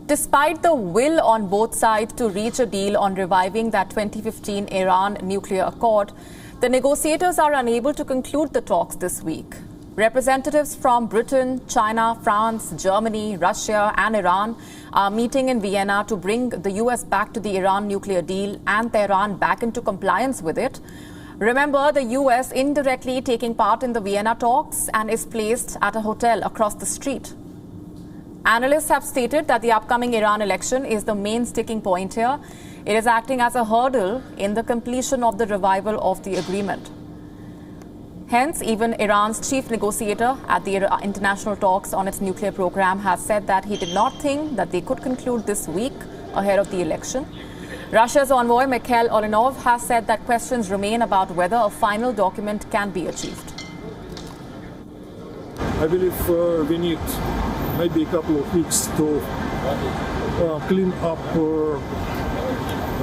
Despite the will on both sides to reach a deal on reviving that 2015 Iran nuclear accord, the negotiators are unable to conclude the talks this week. Representatives from Britain, China, France, Germany, Russia and Iran are meeting in Vienna to bring the US back to the Iran nuclear deal and Tehran back into compliance with it. Remember, the US indirectly taking part in the Vienna talks and is placed at a hotel across the street. Analysts have stated that the upcoming Iran election is the main sticking point here. It is acting as a hurdle in the completion of the revival of the agreement. Hence, even Iran's chief negotiator at the international talks on its nuclear program has said that he did not think that they could conclude this week ahead of the election. Russia's envoy Mikhail Olenov has said that questions remain about whether a final document can be achieved. I believe we need maybe a couple of weeks to clean up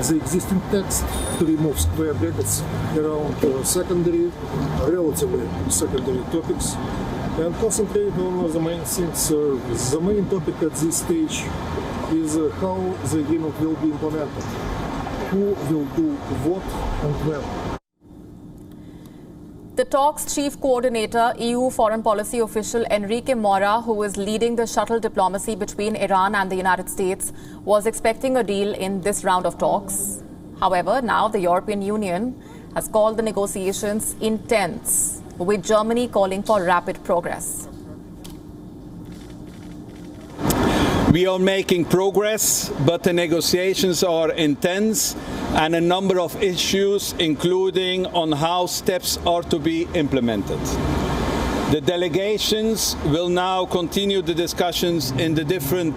the existing text, to remove square brackets around relatively secondary topics, and concentrate on the main things. The main topic at this stage is how the agreement will be implemented, who will do what and when. The talks' chief coordinator, EU foreign policy official Enrique Mora, who is leading the shuttle diplomacy between Iran and the United States, was expecting a deal in this round of talks. However, now the European Union has called the negotiations intense, with Germany calling for rapid progress. We are making progress, but the negotiations are intense and a number of issues, including on how steps are to be implemented. The delegations will now continue the discussions in the different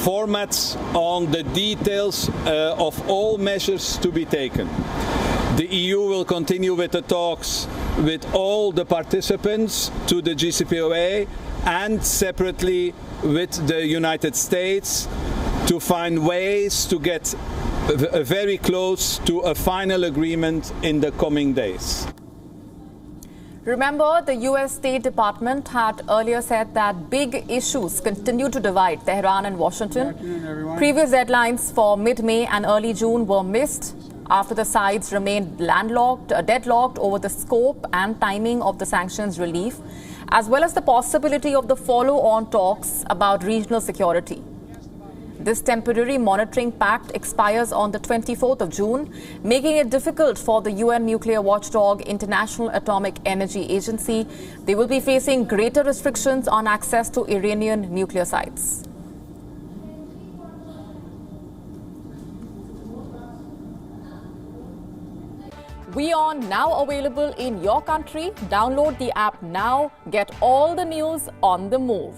formats on the details of all measures to be taken. The EU will continue with the talks with all the participants to the JCPOA and separately with the United States to find ways to get very close to a final agreement in the coming days. Remember, the US State Department had earlier said that big issues continue to divide Tehran and Washington. Previous deadlines for mid-May and early June were missed after the sides remained deadlocked over the scope and timing of the sanctions relief, as well as the possibility of the follow-on talks about regional security. This temporary monitoring pact expires on the 24th of June, making it difficult for the UN nuclear watchdog International Atomic Energy Agency. They will be facing greater restrictions on access to Iranian nuclear sites. WION now available in your country. Download the app now. Get all the news on the move.